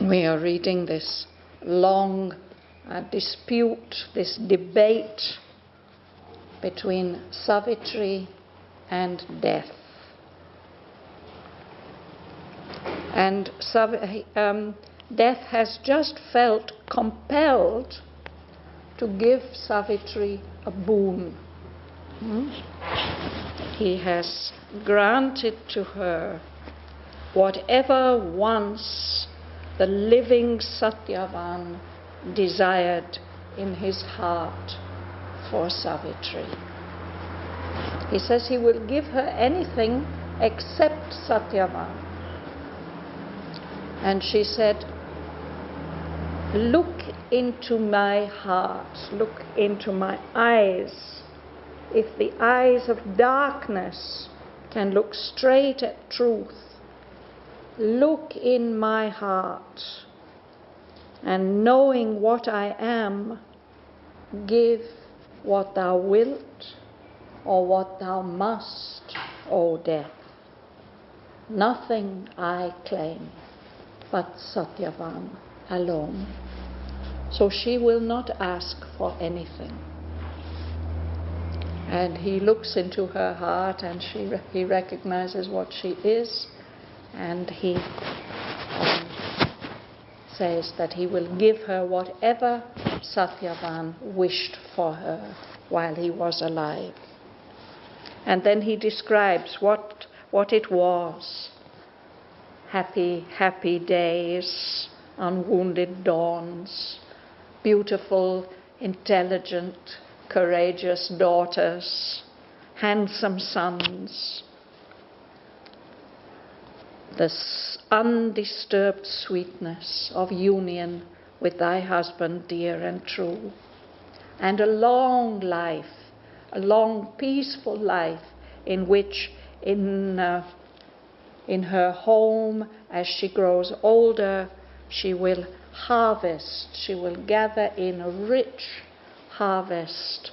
We are reading this long dispute, this debate between Savitri and death. And death has just felt compelled to give Savitri a boon. He has granted to her whatever once the living Shraddhavan desired in his heart for Savitri. He says he will give her anything except Shraddhavan. And she said, "Look into my heart, look into my eyes. If the eyes of darkness can look straight at truth, look in my heart, and knowing what I am, give what thou wilt or what thou must, O death. Nothing I claim but Shraddhavan alone." So she will not ask for anything. And he looks into her heart, and he recognizes what she is, and he says that he will give her whatever Shraddhavan wished for her while he was alive. And then he describes what it was. Happy, happy days, unwounded dawns, beautiful, intelligent, courageous daughters, handsome sons, the undisturbed sweetness of union with thy husband dear and true, and a long life, a long peaceful life in which in her home, as she grows older, she will harvest, she will gather in a rich harvest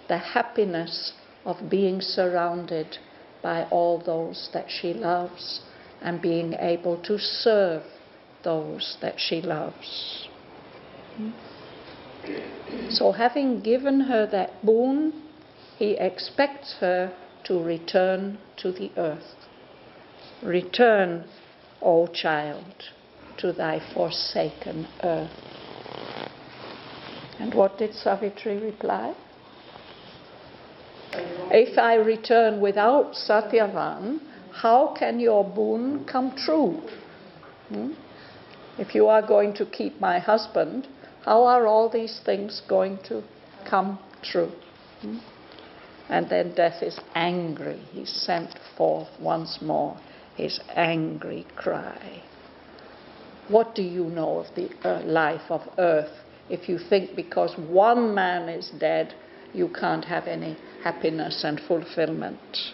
the happiness of being surrounded by all those that she loves and being able to serve those that she loves. So having given her that boon, he expects her to return to the earth. Return, O child, to thy forsaken earth. And what did Savitri reply? If I return without Shraddhavan, how can your boon come true? If you are going to keep my husband, how are all these things going to come true? And then Death is angry. He sent forth once more his angry cry. What do you know of the life of earth if you think because one man is dead you can't have any happiness and fulfillment?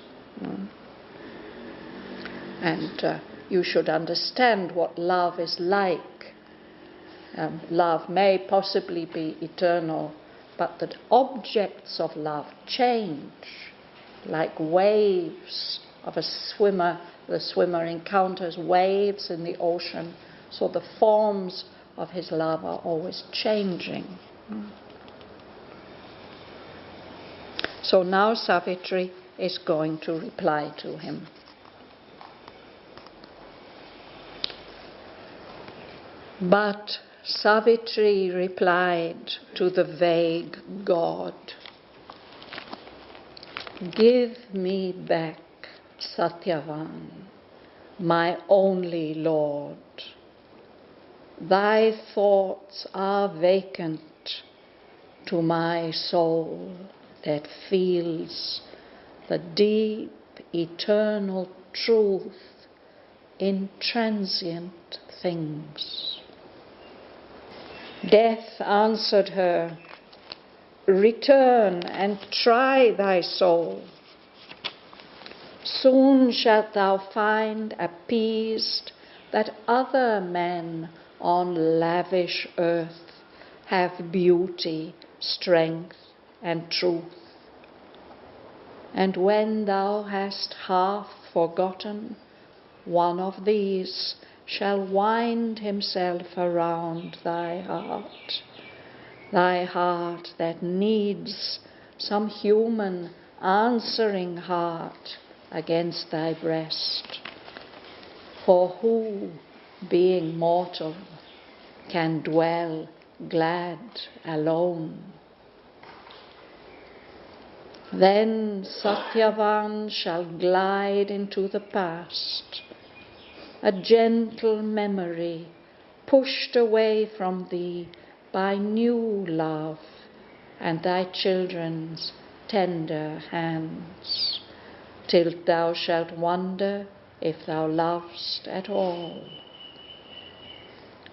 And you should understand what love is like. Love may possibly be eternal, but the objects of love change, like waves of a swimmer. The swimmer encounters waves in the ocean, so the forms of his love are always changing. So now Savitri is going to reply to him. But Savitri replied to the vague god, "Give me back Shraddhavan, my only lord. Thy thoughts are vacant to my soul that feels the deep, eternal truth in transient things." Death answered her, "Return and try thy soul. Soon shalt thou find appeased that other men on lavish earth have beauty, strength, and truth. And when thou hast half forgotten one of these, shall wind himself around thy heart that needs some human answering heart against thy breast. For who, being mortal, can dwell glad alone? Then Sattyavan shall glide into the past, a gentle memory pushed away from thee by new love and thy children's tender hands, till thou shalt wonder if thou lovest at all.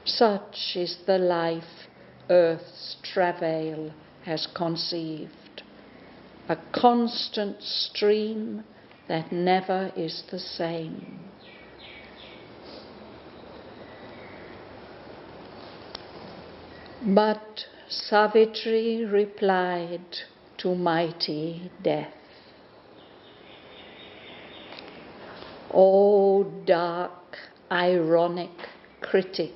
Such is the life earth's travail has conceived, a constant stream that never is the same. But Savitri replied to mighty death, O dark, ironic critic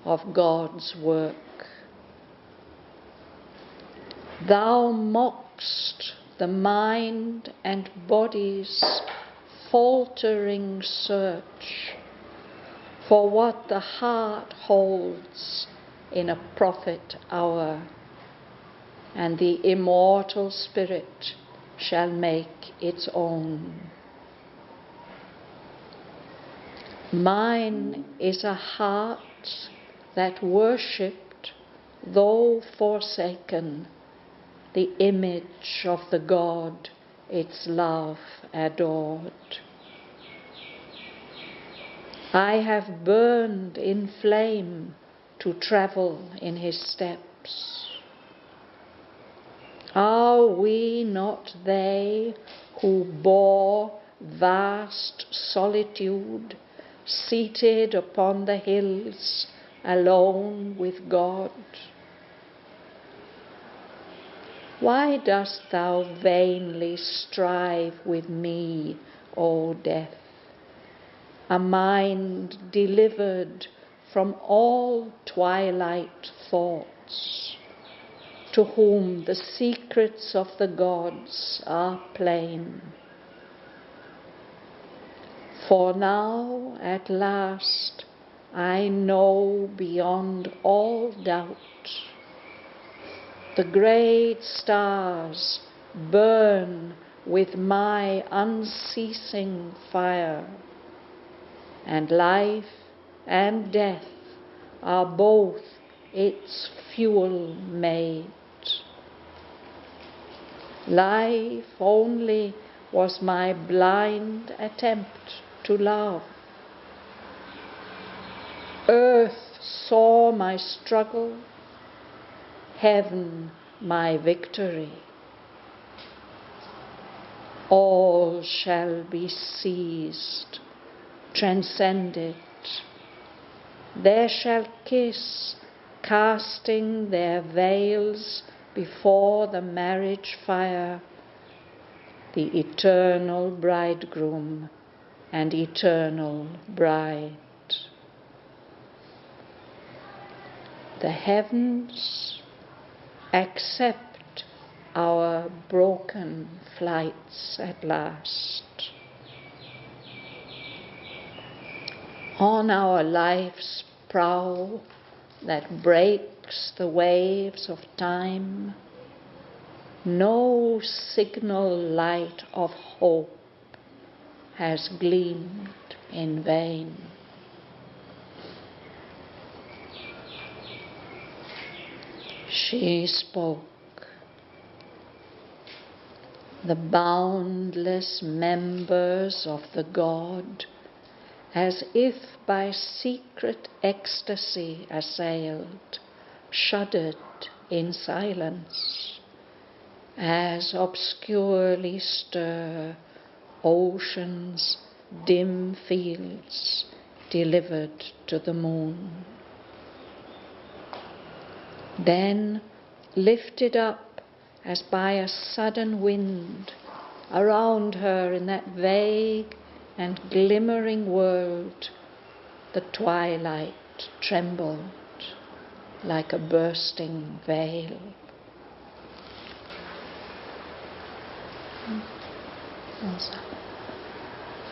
of God's work, thou mockst the mind and body's faltering search for what the heart holds in a prophet hour, and the immortal spirit shall make its own. Mine is a heart that worshipped, though forsaken, the image of the God its love adored. I have burned in flame to travel in his steps. Are we not they who bore vast solitude, seated upon the hills, alone with God? Why dost thou vainly strive with me, O death, a mind delivered from all twilight thoughts, to whom the secrets of the gods are plain? For now, at last, I know beyond all doubt, the great stars burn with my unceasing fire, and life and death are both its fuel made. Life only was my blind attempt to love. Earth saw my struggle, heaven my victory. All shall be seized, transcended. They shall kiss, casting their veils before the marriage fire, the eternal bridegroom and eternal bride. The heavens accept our broken flights at last. On our life's prow that breaks the waves of time, no signal light of hope has gleamed in vain. She spoke. The boundless members of the God, as if by secret ecstasy assailed, shuddered in silence, as obscurely stir ocean's dim fields delivered to the moon. Then, lifted up as by a sudden wind, around her in that vague and glimmering world, the twilight trembled like a bursting veil.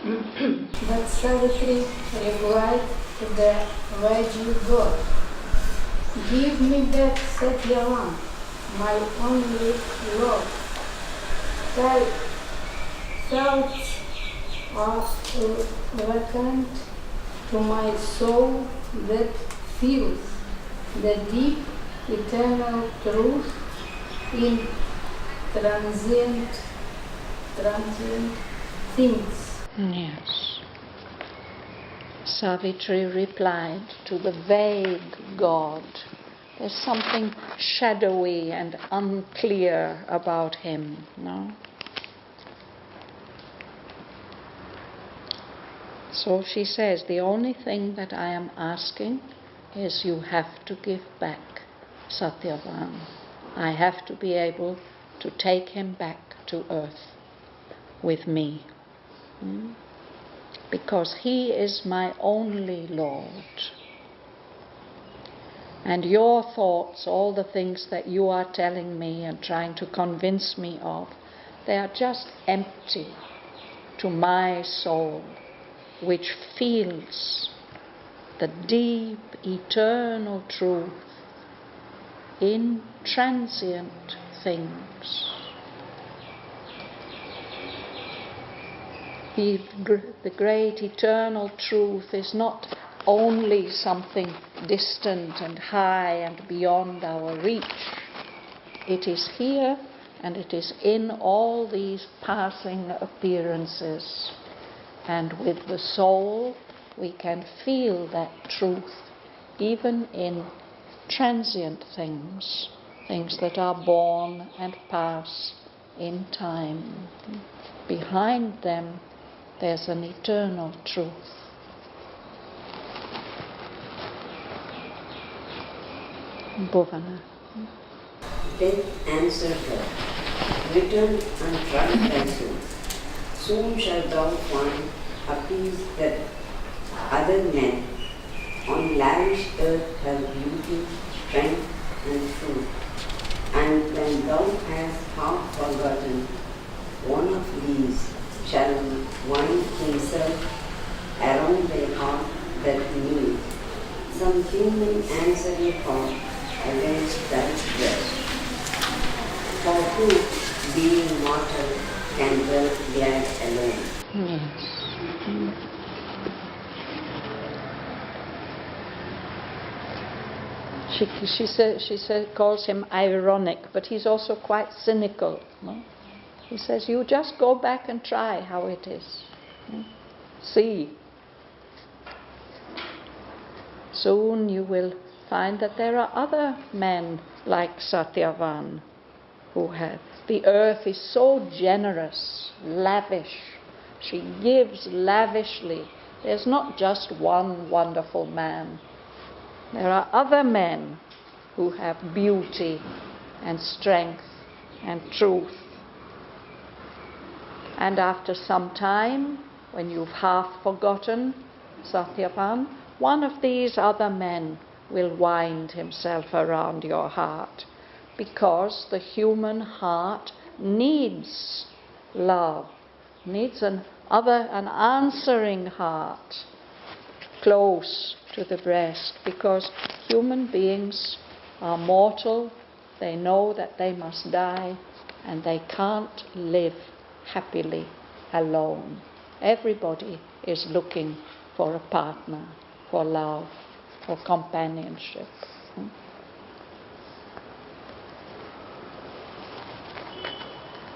But Savitri replied to the raging god, "Give me back Shraddhavan, my only lord. Thoughts are recurrent to my soul that feels the deep eternal truth in transient things." Yes. Savitri replied to the vague God. There's something shadowy and unclear about him, no? So she says, the only thing that I am asking is you have to give back Shraddhavan. I have to be able to take him back to earth with me. Because he is my only Lord. And your thoughts, all the things that you are telling me and trying to convince me of, they are just empty to my soul, which feels the deep, eternal truth in transient things. The great eternal truth is not only something distant and high and beyond our reach. It is here and it is in all these passing appearances. And with the soul we can feel that truth even in transient things, things that are born and pass in time. Behind them there's an eternal truth. Bhavan. Death answered her, "Return and try thy soul. Soon shalt thou find a peace that other men on lavish earth have beauty, strength, and truth. And when thou hast half forgotten one of these, shall wind himself around thy heart that need some human answering thought against thy breast. For who, being mortal, can dwell glad alone?" Yes. She calls him ironic, but he's also quite cynical. No? He says, you just go back and try how it is. See. Soon you will find that there are other men like Shraddhavan who have. The earth is so generous, lavish. She gives lavishly. There's not just one wonderful man. There are other men who have beauty and strength and truth. And after some time, when you've half forgotten Shraddhavan, one of these other men will wind himself around your heart, because the human heart needs love, needs an answering heart close to the breast, because human beings are mortal, they know that they must die, and they can't live happily alone. Everybody is looking for a partner, for love, for companionship.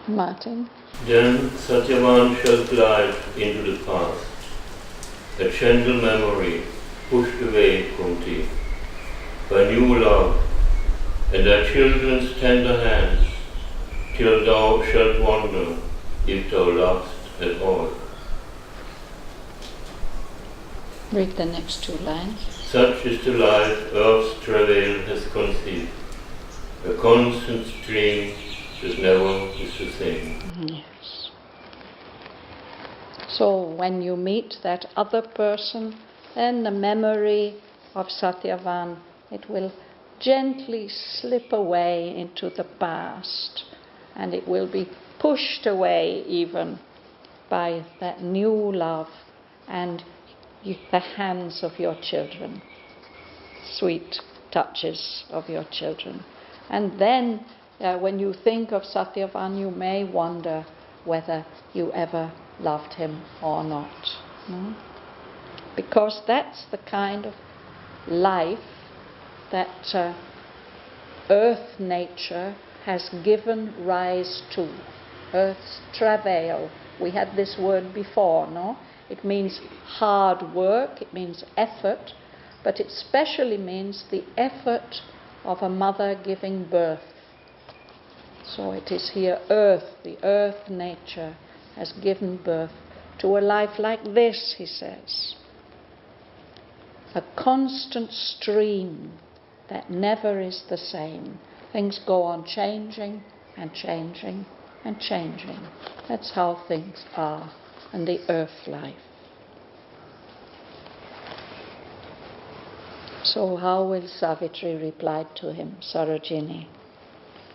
Martin? Then Shraddhavan shall glide into the past, a gentle memory pushed away from thee, by new love, and thy children's tender hands, till thou shalt wonder if thou lovest at all. Read the next two lines. Such is the life earth's travail has conceived, a constant stream that never is the same. Yes. So when you meet that other person then the memory of Satyavan, it will gently slip away into the past, and it will be pushed away even by that new love and the hands of your children, sweet touches of your children. And then when you think of Satyavan, you may wonder whether you ever loved him or not. No? Because that's the kind of life that earth nature has given rise to. Earth's travail. We had this word before, no? It means hard work, it means effort, but it especially means the effort of a mother giving birth. So it is here earth, the earth nature has given birth to a life like this, he says. A constant stream that never is the same. Things go on changing and changing and changing. That's how things are in the earth life. So how will Savitri reply to him, Sarojini?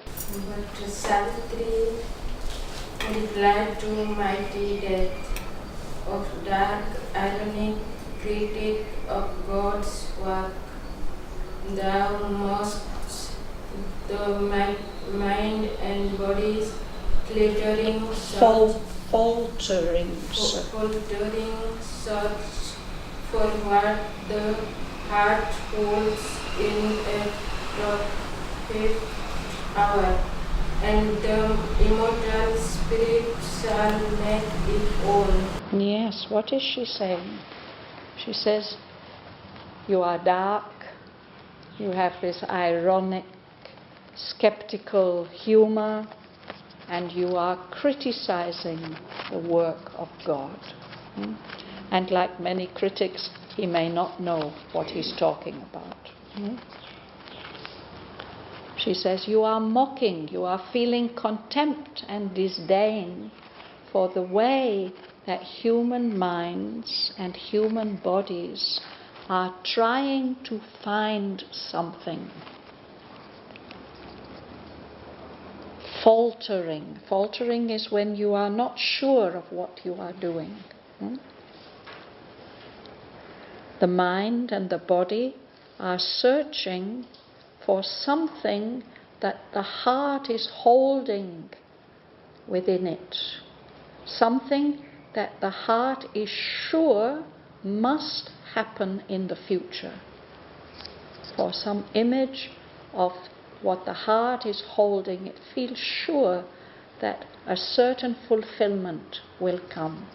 But Savitri replied to mighty death of dark, ironic critic of God's work. Thou must the mind and body's faltering search for what the heart holds in a prophet hour, and the immortal spirit shall make it own. Yes, what is she saying? She says, you are dark, you have this ironic, skeptical humor, and you are criticizing the work of God. And like many critics, he may not know what he's talking about. She says, you are mocking, you are feeling contempt and disdain for the way that human minds and human bodies are trying to find something. Faltering. Faltering is when you are not sure of what you are doing. The mind and the body are searching for something that the heart is holding within it. Something that the heart is sure must happen in the future. For some image of what the heart is holding, it feels sure that a certain fulfillment will come.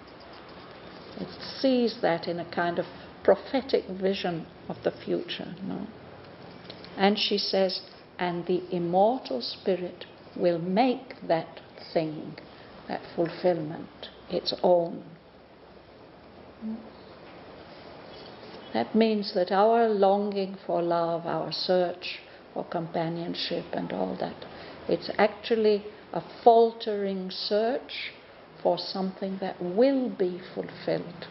It sees that in a kind of prophetic vision of the future. No? And she says, and the immortal spirit will make that thing, that fulfillment, its own. That means that our longing for love, our search for companionship and all that, it's actually a faltering search for something that will be fulfilled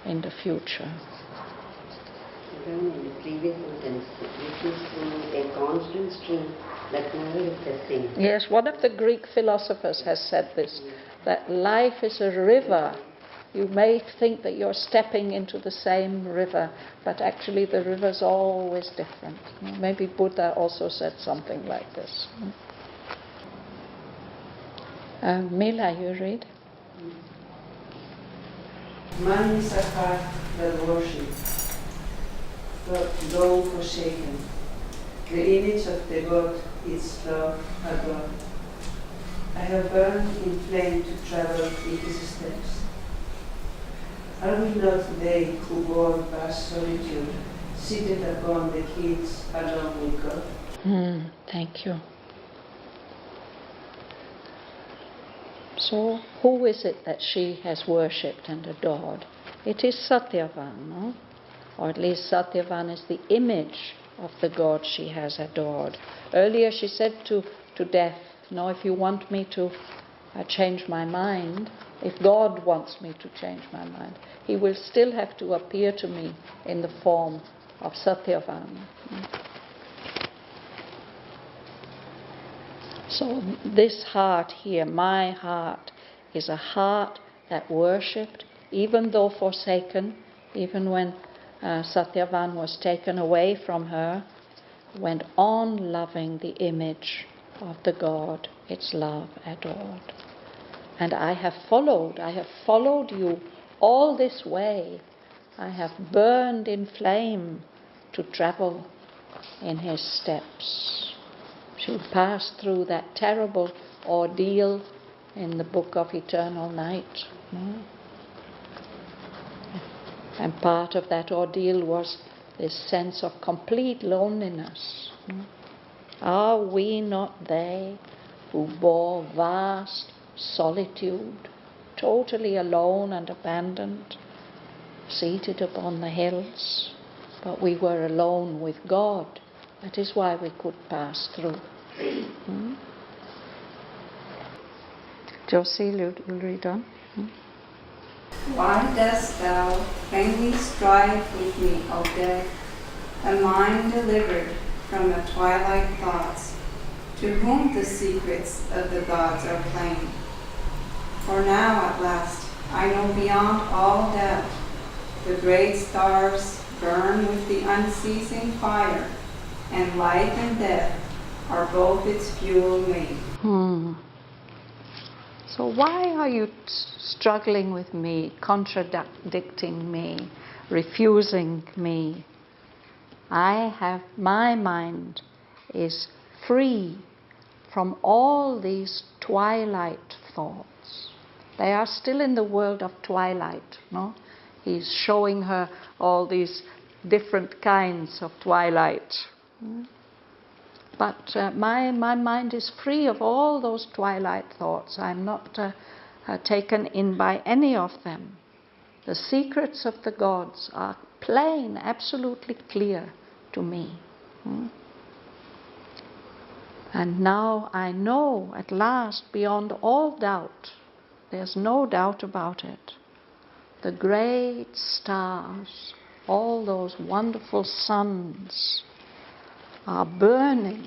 in the future. In the previous sentence, which is a constant stream that never is the same. Yes, one of the Greek philosophers has said this, that life is a river. You may think that you're stepping into the same river, but actually the river's always different. Maybe Buddha also said something like this. Mila, you read? Man is a heart that worships, though forsaken. The image of the God is love adored. I have burned in flame to travel in his steps. Are we not they who bore vast solitude, seated upon the hills alone with God? Thank you. So, who is it that she has worshipped and adored? It is Satyavan, no? Or at least Satyavan is the image of the God she has adored. Earlier she said to Death, no, if you want me to change my mind, if God wants me to change my mind, He will still have to appear to me in the form of Shraddhavan. So this heart here, my heart, is a heart that worshipped, even though forsaken, even when Shraddhavan was taken away from her, went on loving the image of the God its love adored. And I have followed you all this way. I have burned in flame to travel in his steps. She passed through that terrible ordeal in the book of Eternal Night. And part of that ordeal was this sense of complete loneliness. Are we not they who bore vast solitude, totally alone and abandoned, seated upon the hills? But we were alone with God. That is why we could pass through. Josie, you'll read on. Why dost thou vainly strive with me, O death, a mind delivered from the twilight thoughts, to whom the secrets of the gods are plain? For now at last I know beyond all doubt the great stars burn with the unceasing fire, and life and death are both its fuel made. So why are you struggling with me, contradicting me, refusing me? My mind is free from all these twilight thoughts. They are still in the world of twilight, no? He's showing her all these different kinds of twilight. But my mind is free of all those twilight thoughts. I'm not taken in by any of them. The secrets of the gods are plain, absolutely clear to me. And now I know at last, beyond all doubt, there's no doubt about it, the great stars, all those wonderful suns, are burning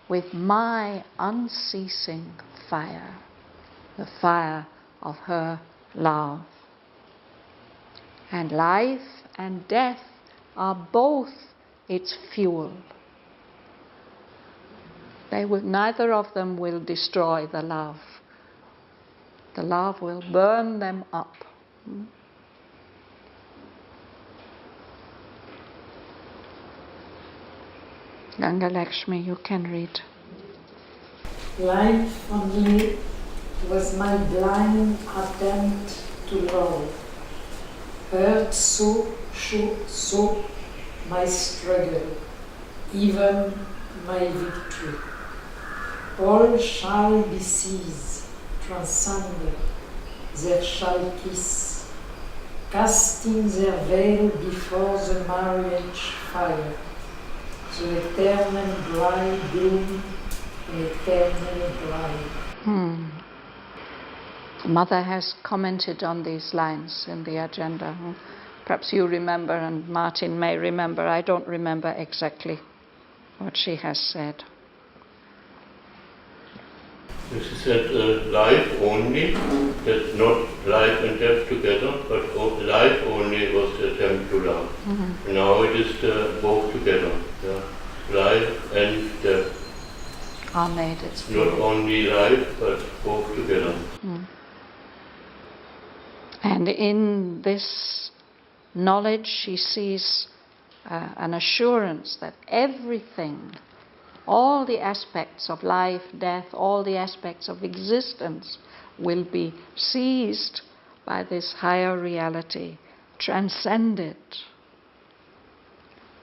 with my unceasing fire, the fire of her love. And life and death are both its fuel. Neither of them will destroy the love. The love will burn them up. Ganga Lakshmi, you can read. Life for me was my blind attempt to love. Hurt so my struggle, even my victory. All shall be seized, transcended, they shall kiss, casting their veil before the marriage fire. The eternal bridegroom and eternal bride. Mother has commented on these lines in the agenda. Perhaps you remember, and Martin may remember. I don't remember exactly what she has said. She said life only, that not life and death together, but life only was the attempt to love. Mm-hmm. Now it is both together. Yeah. Life and death are made its not only life, but both together. And in this knowledge she sees an assurance that everything, all the aspects of life, death, all the aspects of existence will be seized by this higher reality, transcended.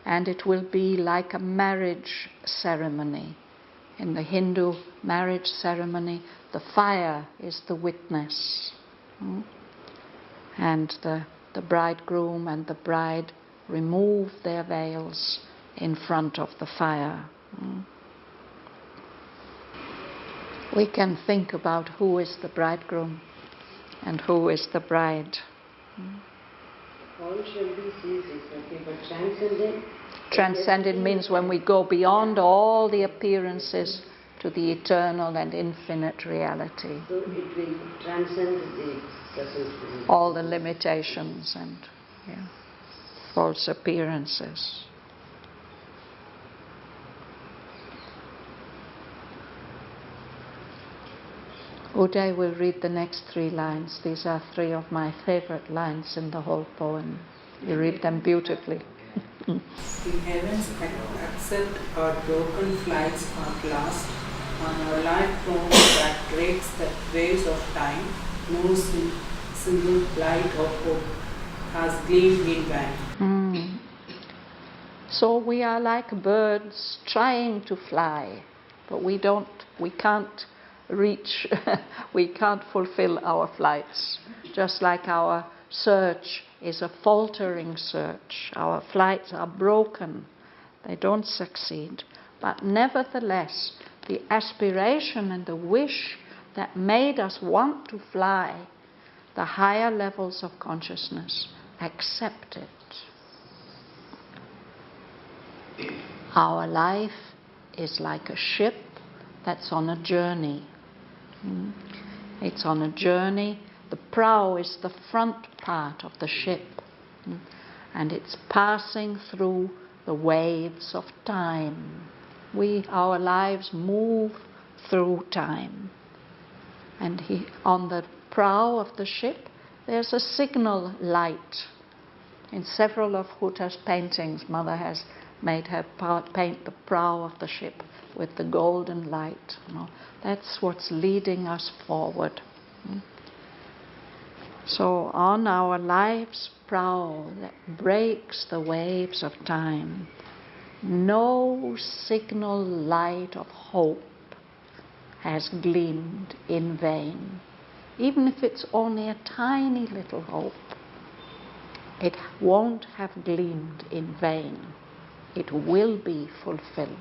And it will be like a marriage ceremony. In the Hindu marriage ceremony, the fire is the witness. And the bridegroom and the bride remove their veils in front of the fire. we can think about who is the bridegroom and who is the bride. All shall be ceases, okay, but transcendent? Transcendent means when we go beyond all the appearances to the eternal and infinite reality. So it will transcend the present. All the limitations and false appearances. Uday will read the next 3 lines. These are 3 of my favorite lines in the whole poem. You read them beautifully. The heavens accept our broken flights at last, on our life throne that breaks the waves of time. No single light of hope has gleamed in vain. So we are like birds trying to fly, but we can't reach, we can't fulfill our flights. Just like our search is a faltering search. Our flights are broken. They don't succeed. But nevertheless, the aspiration and the wish that made us want to fly, the higher levels of consciousness accept it. Our life is like a ship that's on a journey. It's on a journey. The prow is the front part of the ship, and it's passing through the waves of time. Our lives move through time. And on the prow of the ship, there's a signal light. In several of Huta's paintings, Mother has made her paint the prow of the ship with the golden light. That's what's leading us forward. So on our life's prow that breaks the waves of time, no signal light of hope has gleamed in vain. Even if it's only a tiny little hope, it won't have gleamed in vain. It will be fulfilled.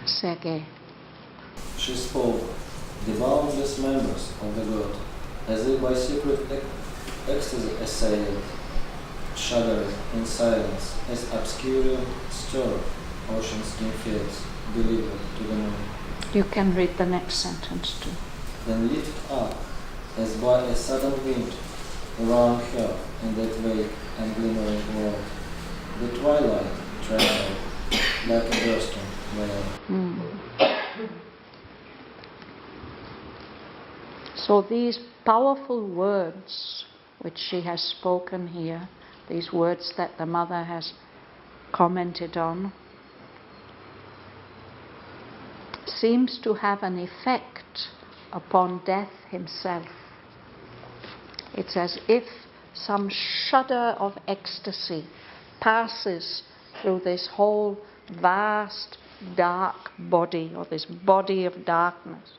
Sergei. She spoke, the boundless members of the god, as if by secret ecstasy assailed, shuddering in silence, as obscure stir ocean skin fields, delivered to the moon. You can read the next sentence too. Then lift up, as by a sudden wind, around her in that vague and glimmering world, the twilight trembled like a bursting veil. So these powerful words which she has spoken here, these words that the Mother has commented on, seems to have an effect upon Death himself. It's as if some shudder of ecstasy passes through this whole vast dark body, or this body of darkness,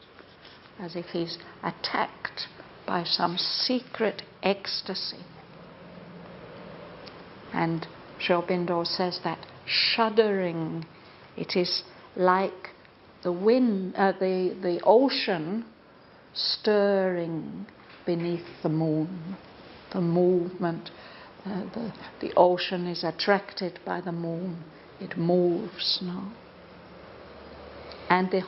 as if he's attacked by some secret ecstasy. And Aurobindo says that shuddering, it is like the wind, the ocean stirring beneath the moon. The movement, the ocean is attracted by the moon. It moves now. And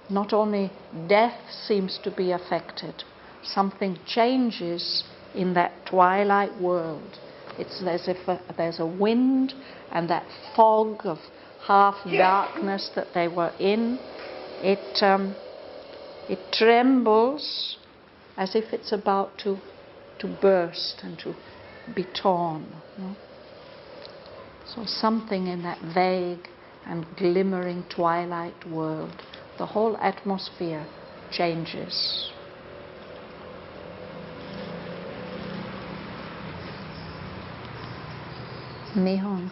not only Death seems to be affected, something changes in that twilight world. It's as if there's a wind, and that fog of half darkness that they were in, it trembles as if it's about to burst and to be torn. So something in that vague and glimmering twilight world, the whole atmosphere changes. Mihong.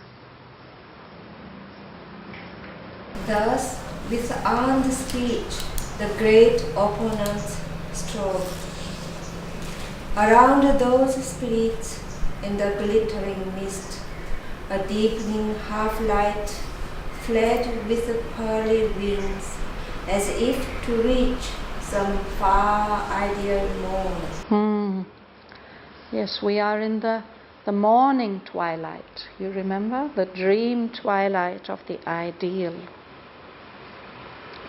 Thus, with armed speech, the great opponents strove. Around those spirits in the glittering mist, a deepening half-light fled with pearly wings, as if to reach some far ideal morn. Yes, we are in the morning twilight. You remember? The dream twilight of the ideal.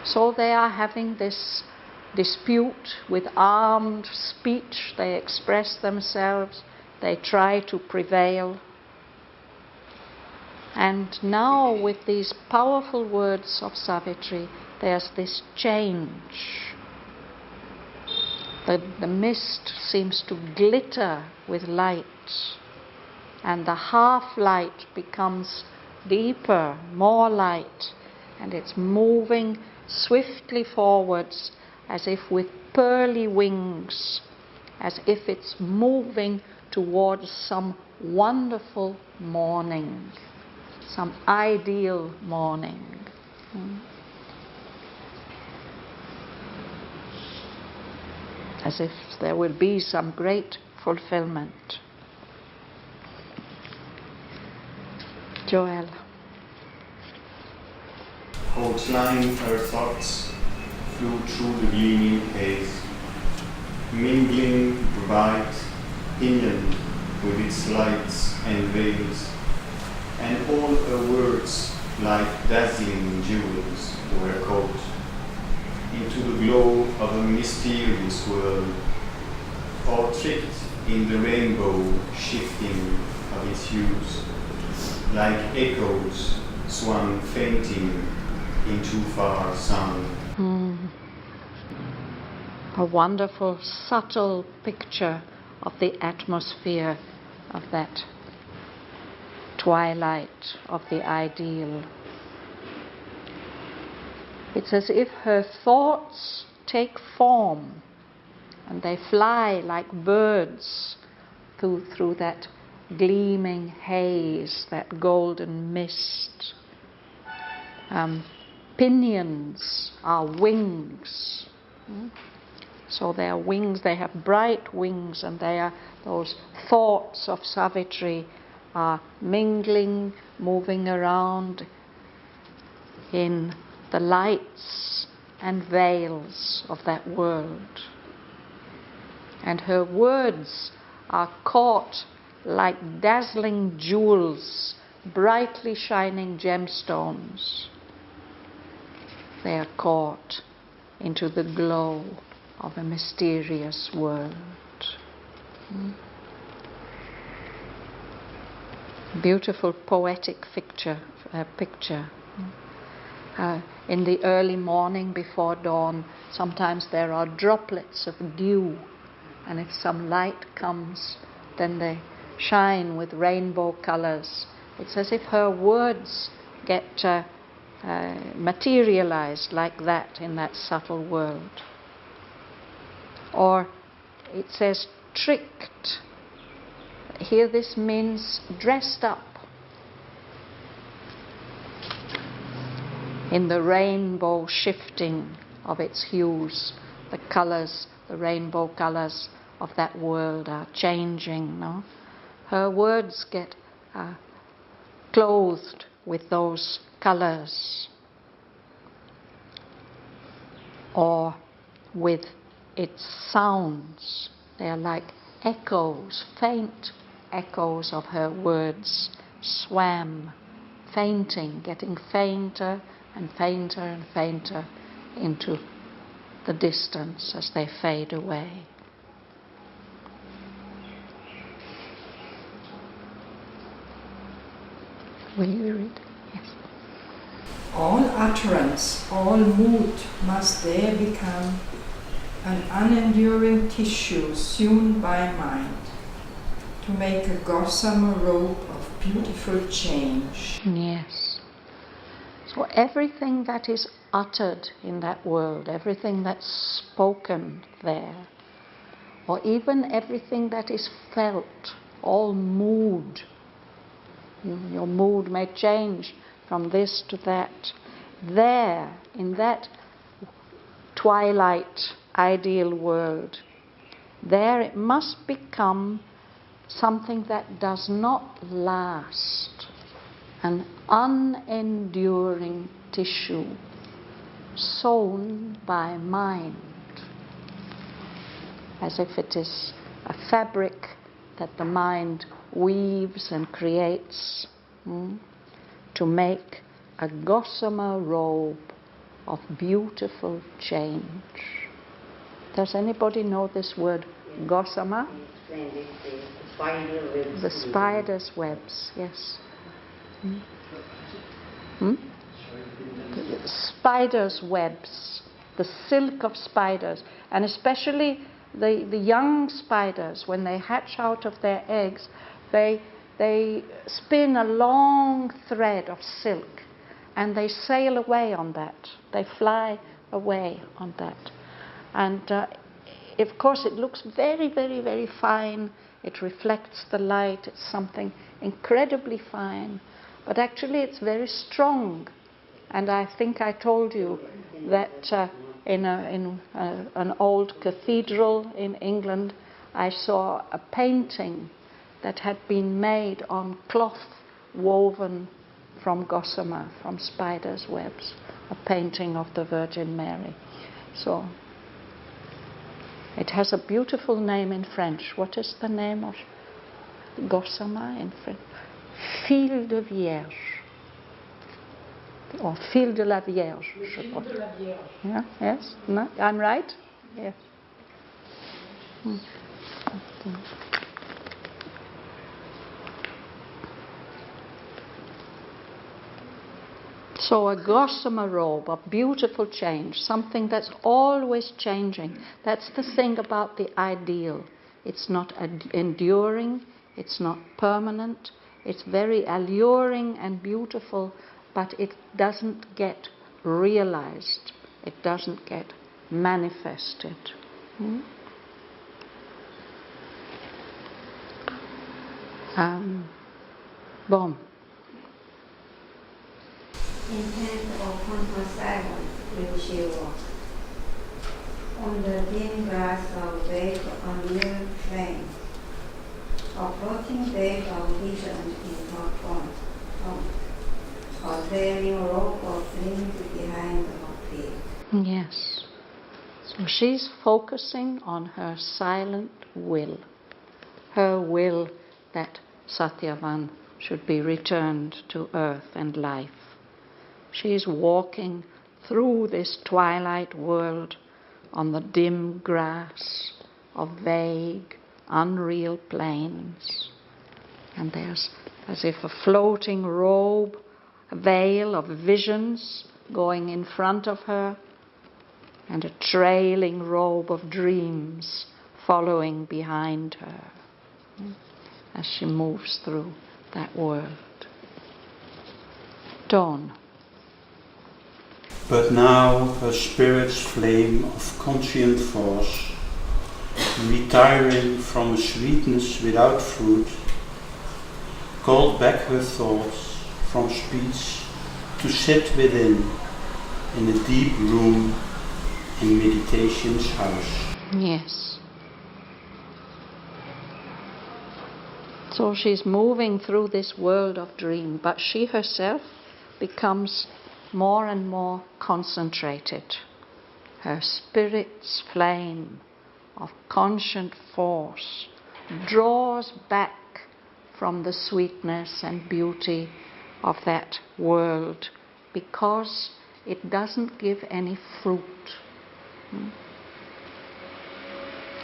So they are having this dispute with armed speech. They express themselves. They try to prevail. And now with these powerful words of Savitri, there's this change. The mist seems to glitter with light, and the half-light becomes deeper, more light, and it's moving swiftly forwards as if with pearly wings, as if it's moving towards some wonderful morning, some ideal morning. As if there will be some great fulfillment. Joel. Outline her thoughts flew through the gleaming haze, mingling bright pinioned with its lights and veils, and all her words like dazzling jewels were caught into the glow of a mysterious world, or tricked in the rainbow shifting of its hues, like echoes swung fainting into far sound. A wonderful, subtle picture of the atmosphere of that twilight of the ideal. It's as if her thoughts take form and they fly like birds through that gleaming haze, that golden mist. Pinions are wings. So they are wings, they have bright wings, and they are those thoughts of Savitri are mingling, moving around in the lights and veils of that world. And her words are caught like dazzling jewels, brightly shining gemstones. They are caught into the glow of a mysterious world. Beautiful poetic picture. In the early morning before dawn, sometimes there are droplets of dew, and if some light comes, then they shine with rainbow colors. It's as if her words get materialized like that in that subtle world. Or it says tricked. Here this means dressed up in the rainbow shifting of its hues. The colors, the rainbow colors of that world are changing. No? Her words get clothed with those colors, or with its sounds. They are like echoes, faint echoes of her words, swam, fainting, getting fainter and fainter and fainter into the distance as they fade away. Will you read? Yes. All utterance, all mood must there become an unenduring tissue sewn by mind to make a gossamer robe of beautiful change. Yes. So everything that is uttered in that world, everything that's spoken there, or even everything that is felt, all mood. Your mood may change from this to that. There, in that twilight ideal world, there it must become something that does not last, an unenduring tissue sewn by mind, as if it is a fabric that the mind weaves and creates to make a gossamer robe of beautiful change. Does anybody know this word, gossamer? The spider's webs, yes. Spiders' webs, the silk of spiders, and especially the young spiders, when they hatch out of their eggs, they spin a long thread of silk and they sail away on that. They fly away on that. And of course it looks very, very, very fine. It reflects the light. It's something incredibly fine. But actually it's very strong. And I think I told you that in an old cathedral in England, I saw a painting that had been made on cloth woven from gossamer, from spiders' webs, a painting of the Virgin Mary. So it has a beautiful name in French. What is the name of gossamer in French? Fil de Vierge. Or fil de la Vierge. Fil de la Vierge. Yeah, yes? No? I'm right? Yes. So a gossamer robe of beautiful change, something that's always changing. That's the thing about the ideal. It's not enduring, it's not permanent, it's very alluring and beautiful, but it doesn't get realized, it doesn't get manifested. Boom. Intent upon her silence will she walk. On the dim grass of vague unreal flame, a floating vague of vision in her front, a trailing rope of flint behind her feet. Yes. So she's focusing on her silent will, her will that Satyavan should be returned to earth and life. She is walking through this twilight world on the dim grass of vague, unreal plains. And there's as if a floating robe, a veil of visions going in front of her, and a trailing robe of dreams following behind her as she moves through that world. Dawn. But now her spirit's flame of conscient force, retiring from a sweetness without fruit, called back her thoughts from speech to sit within, in a deep room in meditation's house. Yes. So she's moving through this world of dream, but she herself becomes more and more concentrated. Her spirit's flame of conscient force draws back from the sweetness and beauty of that world because it doesn't give any fruit.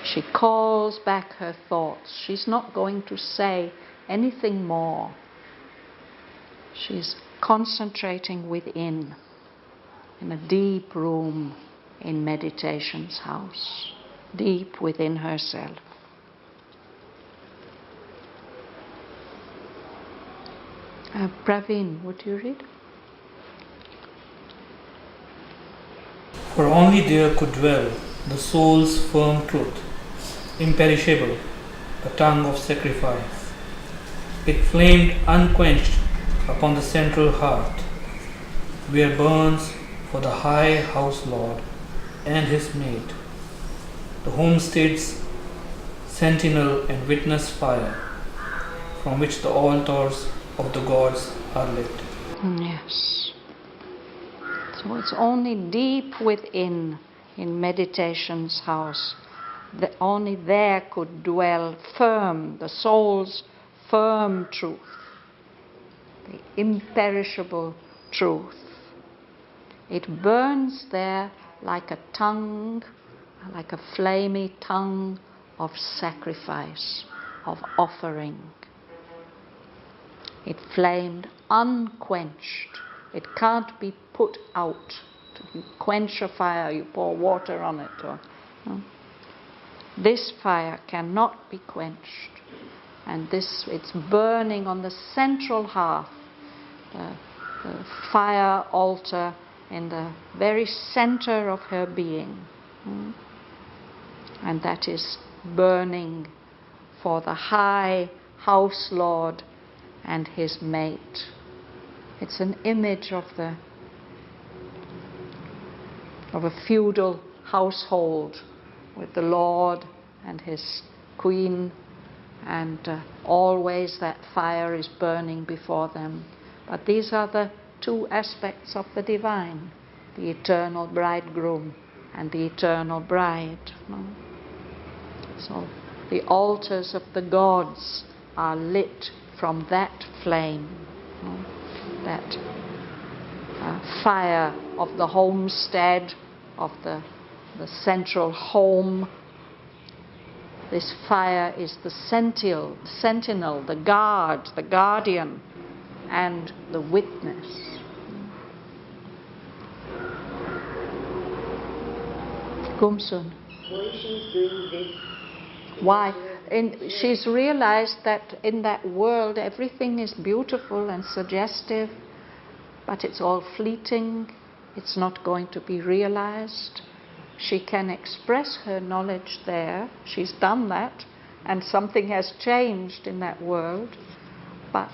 She calls back her thoughts. She's not going to say anything more. She's concentrating within, in a deep room in meditation's house, deep within herself. Praveen, would you read? For only there could dwell the soul's firm truth, imperishable, a tongue of sacrifice. It flamed unquenched upon the central hearth, where burns for the high house lord and his maid, the homestead's sentinel and witness fire, from which the altars of the gods are lit. Yes. So it's only deep within, in meditation's house, that only there could dwell firm, the soul's firm truth, the imperishable truth. It burns there like a tongue, like a flamy tongue of sacrifice, of offering. It flamed unquenched. It can't be put out. You quench a fire, you pour water on it. This fire cannot be quenched. And it's burning on the central hearth, the fire altar in the very center of her being. And that is burning for the high house lord and his mate. It's an image of a feudal household with the lord and his queen, and always that fire is burning before them. But these are the two aspects of the divine, the eternal bridegroom and the eternal bride. So the altars of the gods are lit from that flame, that fire of the homestead, of the central home. This fire is the sentinel, the guard, the guardian, and the witness. Kumsun. Why she's doing this? Why? She's realized that in that world everything is beautiful and suggestive, but it's all fleeting. It's not going to be realized. She can express her knowledge there. She's done that, and something has changed in that world. But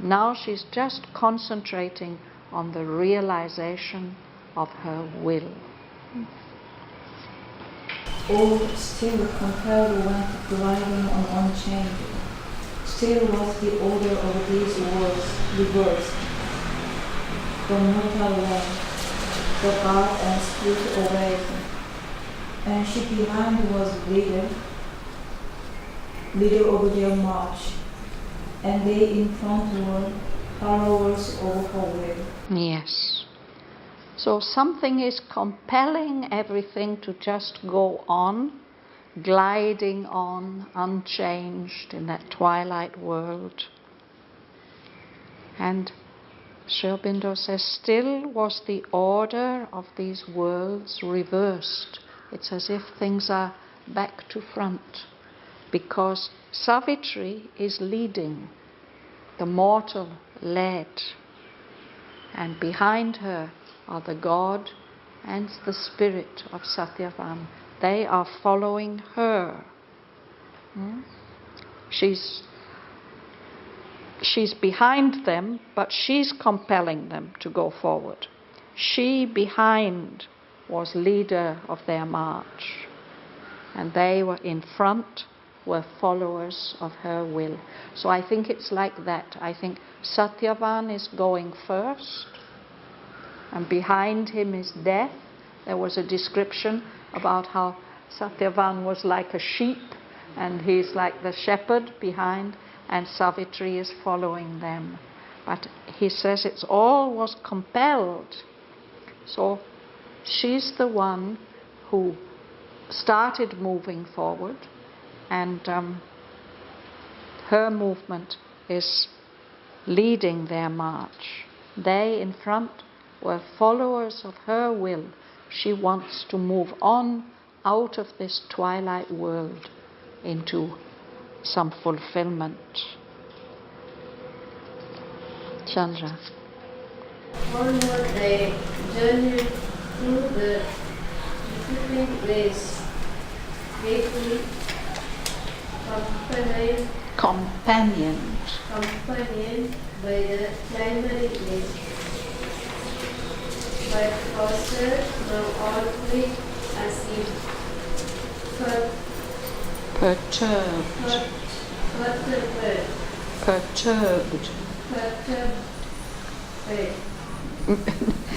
now she's just concentrating on the realization of her will. All still compelled went gliding on unchanged. Still was the order of these worlds reversed. The mortal land, the God and spirit obeyed, and she behind was leader of their march, and they in front were followers of her will. Yes. So something is compelling everything to just go on, gliding on, unchanged in that twilight world. And Aurobindo says, still was the order of these worlds reversed. It's as if things are back to front, because Savitri is leading, the mortal led, and behind her are the God and the spirit of Shraddhavan. They are following her. She's behind them, but she's compelling them to go forward. She behind was leader of their march, and they were in front, were followers of her will. So I think it's like that. I think Shraddhavan is going first, and behind him is death. There was a description about how Shraddhavan was like a sheep, and he's like the shepherd behind, and Savitri is following them. But he says it's all was compelled. So she's the one who started moving forward, and her movement is leading their march. They in front were followers of her will. She wants to move on out of this twilight world into some fulfillment. Chandra. One more day, journeyed through the sleeping place, faithfully companioned by the primary place. But Foster now all quick as if perturbed perturbed. Perturbed. Perturbed.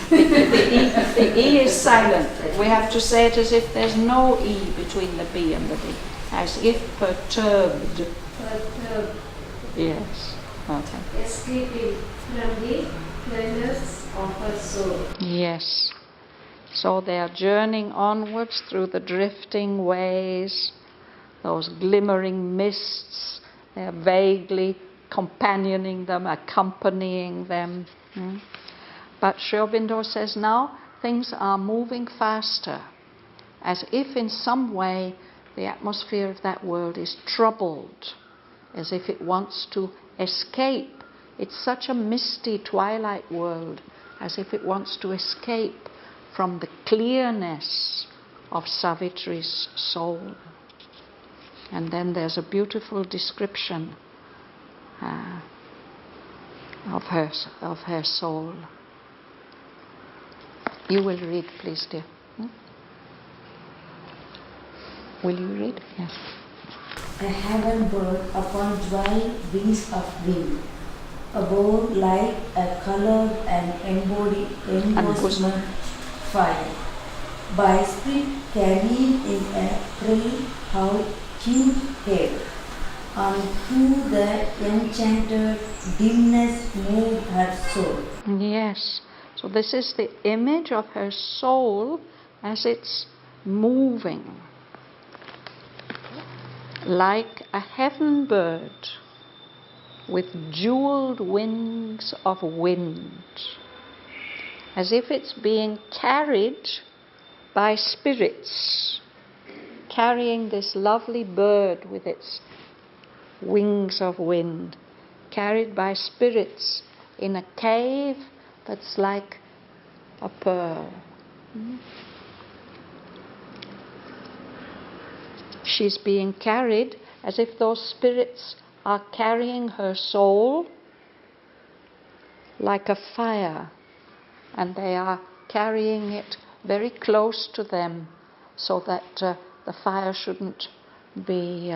The E is silent. We have to say it as if there's no E between the B and the D. As if perturbed. Perturbed. Yes. Okay. Escaping from the pleasures of her soul. Yes. So they are journeying onwards through the drifting ways, those glimmering mists. They are vaguely companioning them, accompanying them. But Sri Aurobindo says now things are moving faster, as if in some way the atmosphere of that world is troubled, as if it wants to escape. It's such a misty twilight world, as if it wants to escape from the clearness of Savitri's soul. And then there's a beautiful description of her soul. You will read, please, dear. Will you read? Yes. A heaven bird upon 12 wings of wind, above like a colored and embodied embossment fire, by spirit carrying in a tree hued head, and through the enchanted dimness moved her soul. Yes. So this is the image of her soul as it's moving, like a heaven bird with jeweled wings of wind, as if it's being carried by spirits, carrying this lovely bird with its wings of wind, carried by spirits in a cave that's like a pearl. She's being carried as if those spirits are carrying her soul like a fire, and they are carrying it very close to them so that the fire shouldn't be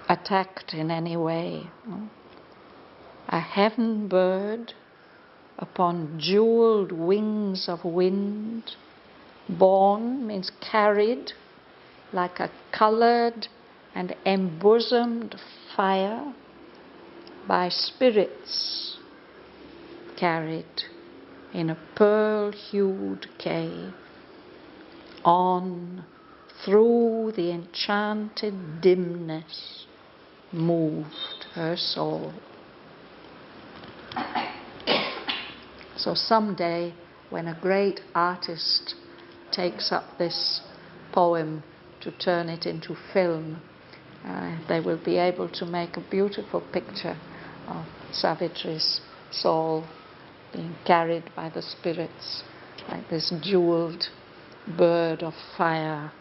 attacked in any way. A heaven bird upon jeweled wings of wind, borne means carried, like a colored and embosomed fire, by spirits carried in a pearl-hued cave, on through the enchanted dimness moved her soul. So someday, when a great artist takes up this poem to turn it into film, they will be able to make a beautiful picture of Savitri's soul being carried by the spirits, like this jeweled bird of fire.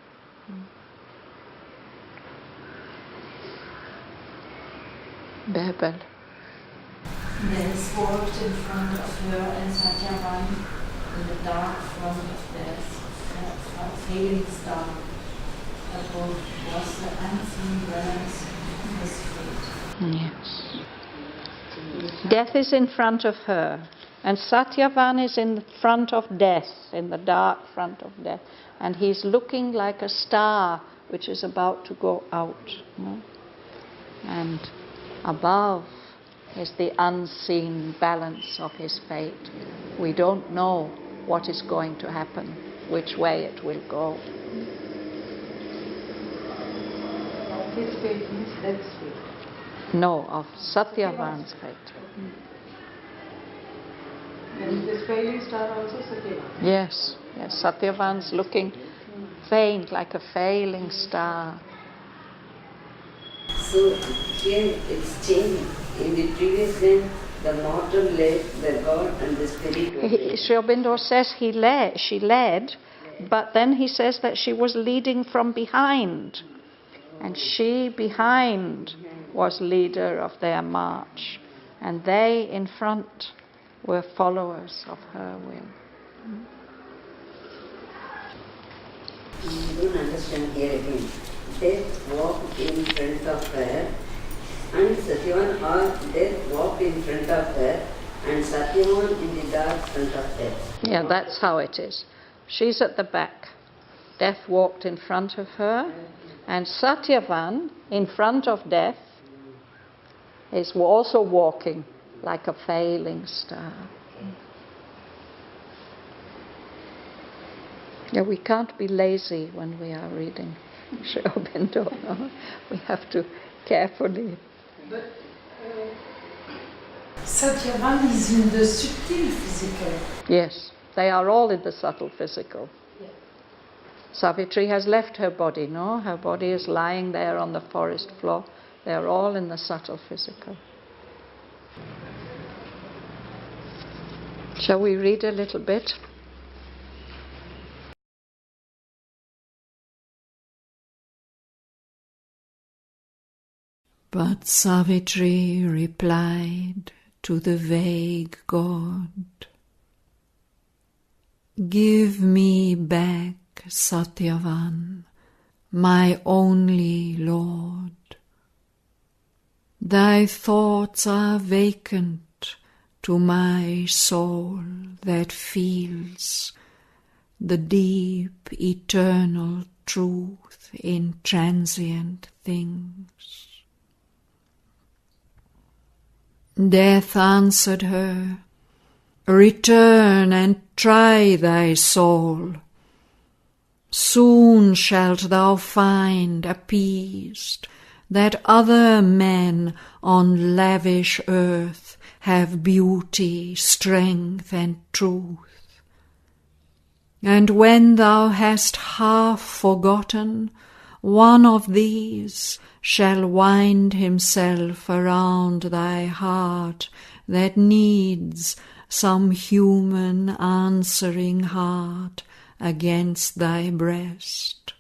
Bhavan. There is walked in front of her and Shraddhavan in the dark front of their failing star. Above was the unseen balance of his feet. Yes. Death is in front of her, and Satyavan is in front of death, in the dark front of death, and he's looking like a star which is about to go out. And above is the unseen balance of his fate. We don't know what is going to happen, which way it will go. His fate means death's fate. No, of Satyavan's fate. And this failing star also Satyavan. Yes, Satyavan's looking faint, like a failing star. So here it's changing. In the previous then, the mortal led, the God and the spirit were led. Sri Aurobindo says she led, but then he says that she was leading from behind. And she behind was leader of their march. And they in front were followers of her will. I don't understand here again. Death walked in front of her, and Satyavan, or Death walked in front of her, and Satyavan in the dark front of her. Yeah, that's how it is. She's at the back. Death walked in front of her, and Satyavan, in front of Death, is also walking like a failing star. Yeah, we can't be lazy when we are reading Aurobindo. No? We have to carefully. But Satyavan is in the subtle physical. Yes, they are all in the subtle physical. Yeah. Savitri has left her body, no? Her body is lying there on the forest floor. They are all in the subtle physical. Shall we read a little bit? But Savitri replied to the vague god, "Give me back, Satyavan, my only lord. Thy thoughts are vacant to my soul that feels the deep eternal truth in transient things." Death answered her, "Return and try thy soul. Soon shalt thou find appeased that other men on lavish earth have beauty, strength, and truth. And when thou hast half forgotten, one of these shall wind himself around thy heart that needs some human answering heart against thy breast.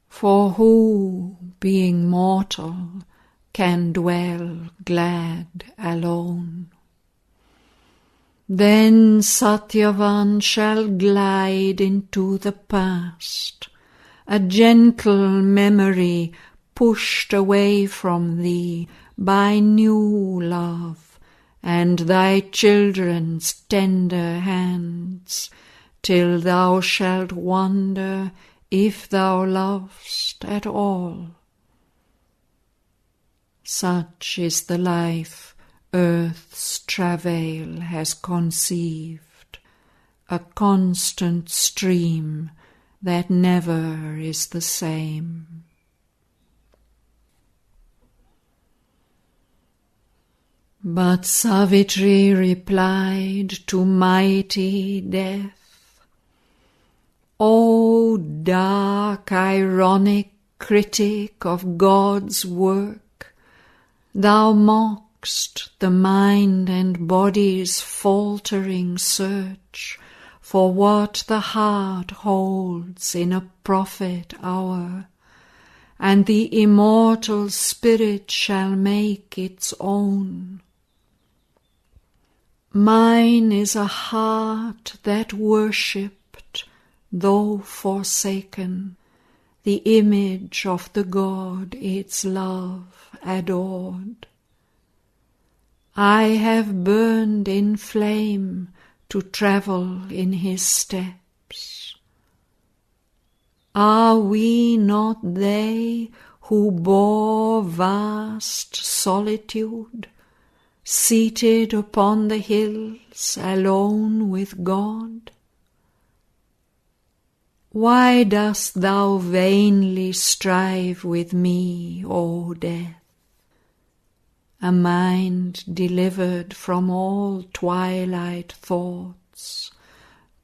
For who, being mortal, can dwell glad alone? Then Satyavan shall glide into the past, a gentle memory pushed away from thee by new love and thy children's tender hands, till thou shalt wonder if thou lovest at all. Such is the life earth's travail has conceived, a constant stream that never is the same. But Savitri replied to mighty Death, "O dark, ironic critic of God's work, thou mock'st the mind and body's faltering search for what the heart holds in a prophet hour, and the immortal spirit shall make its own. Mine is a heart that worshipped, though forsaken, the image of the God its love adored. I have burned in flame to travel in his steps. Are we not they who bore vast solitude, seated upon the hills alone with God? Why dost thou vainly strive with me, O Death? A mind delivered from all twilight thoughts,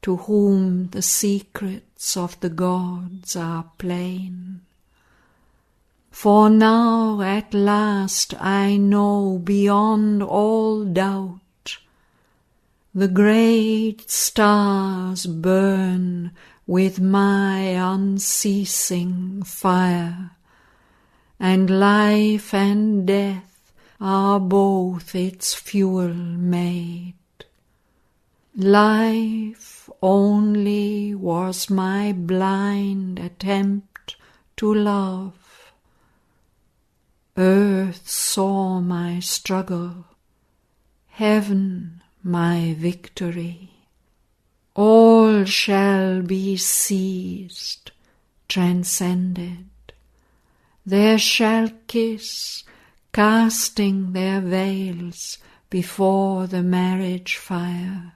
to whom the secrets of the gods are plain. For now at last I know beyond all doubt, the great stars burn with my unceasing fire, and life and death are both its fuel made. Life only was my blind attempt to love. Earth saw my struggle, heaven my victory. All shall be seized, transcended. There shall kiss, casting their veils before the marriage fire,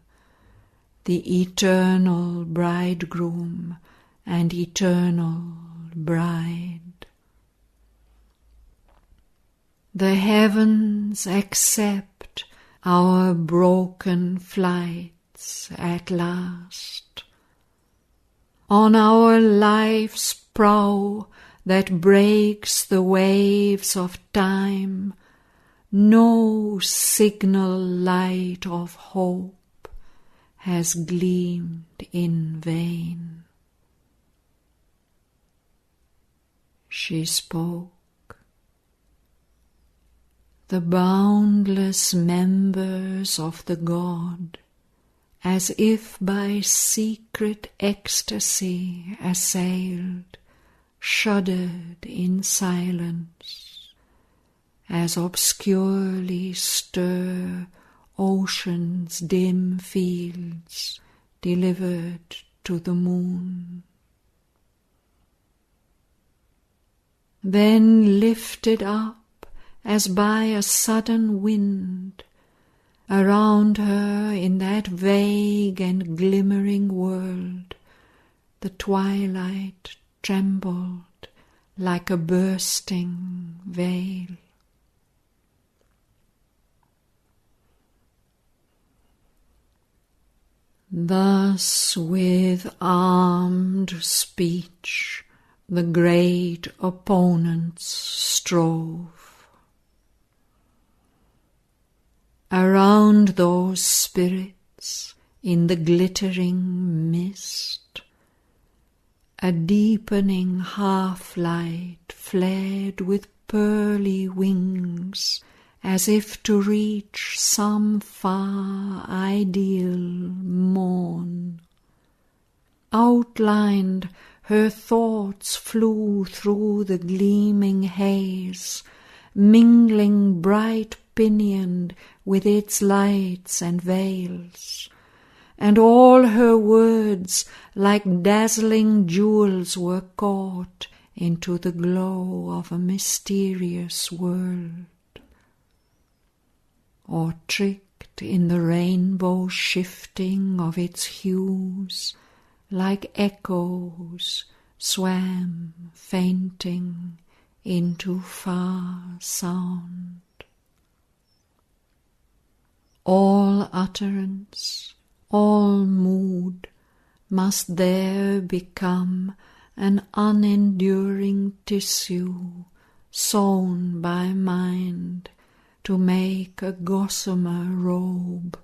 the eternal bridegroom and eternal bride. The heavens accept our broken flights at last. On our life's prow that breaks the waves of time, no signal light of hope has gleamed in vain. She spoke. The boundless members of the god, as if by secret ecstasy assailed, shuddered in silence, as obscurely stir ocean's dim fields delivered to the moon. Then lifted up as by a sudden wind, around her in that vague and glimmering world, the twilight trembled like a bursting veil. Thus with armed speech the great opponents strove. Around those spirits in the glittering mist, a deepening half-light flared with pearly wings, as if to reach some far ideal morn. Outlined, her thoughts flew through the gleaming haze, mingling bright pinioned with its lights and veils, and all her words like dazzling jewels were caught into the glow of a mysterious world, or tricked in the rainbow shifting of its hues, like echoes swam fainting into far sound. All utterance, all mood must there become an unenduring tissue sewn by mind to make a gossamer robe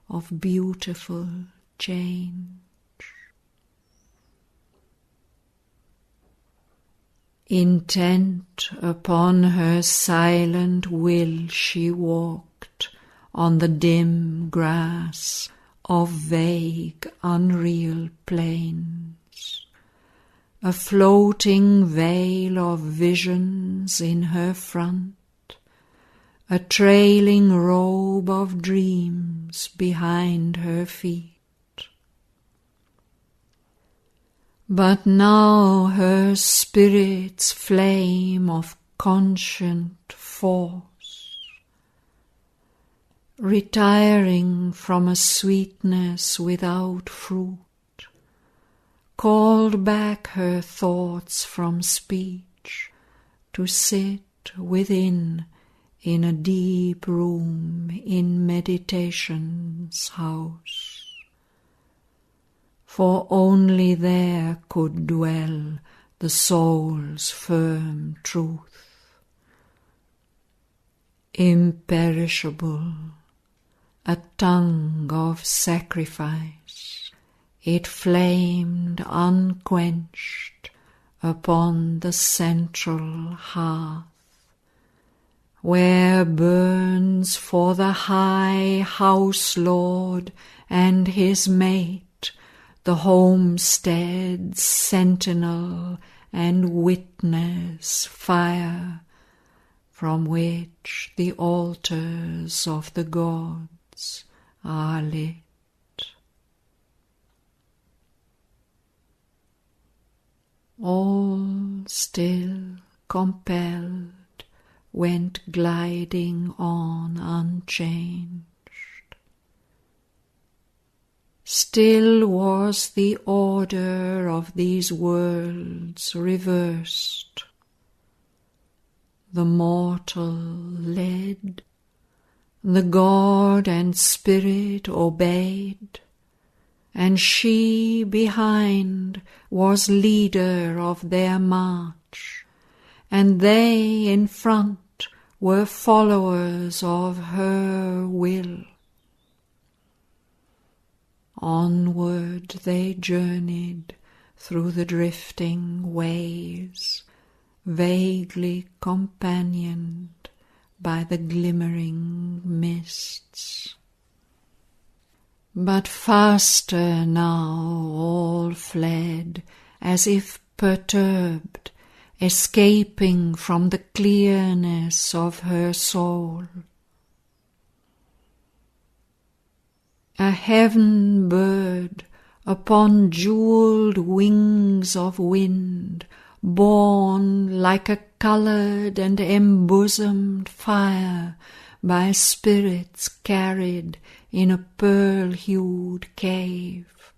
of beautiful change. Intent upon her silent will she walked on the dim grass of vague, unreal plains, a floating veil of visions in her front, a trailing robe of dreams behind her feet. But now her spirit's flame of conscient force, retiring from a sweetness without fruit, called back her thoughts from speech to sit within in a deep room in meditation's house. For only there could dwell the soul's firm truth, imperishable, a tongue of sacrifice, it flamed unquenched upon the central hearth, where burns for the high house lord and his mate the homestead's sentinel and witness fire from which the altars of the gods are lit. All still compelled went gliding on unchanged. Still was the order of these worlds reversed. The mortal led, the god and spirit obeyed, and she behind was leader of their march, and they in front were followers of her will. Onward they journeyed through the drifting ways, vaguely companioned by the glimmering mists. But faster now all fled, as if perturbed, escaping from the clearness of her soul. A heaven bird upon jeweled wings of wind, borne like a coloured and embosomed fire by spirits carried in a pearl-hued cave,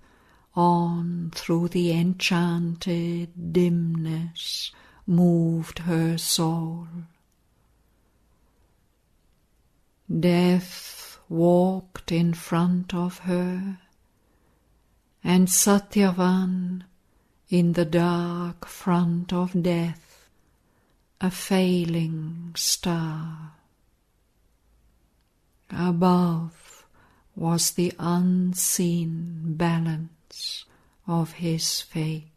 on through the enchanted dimness moved her soul. Death walked in front of her, and Satyavan in the dark front of death, a failing star. Above was the unseen balance of his fate.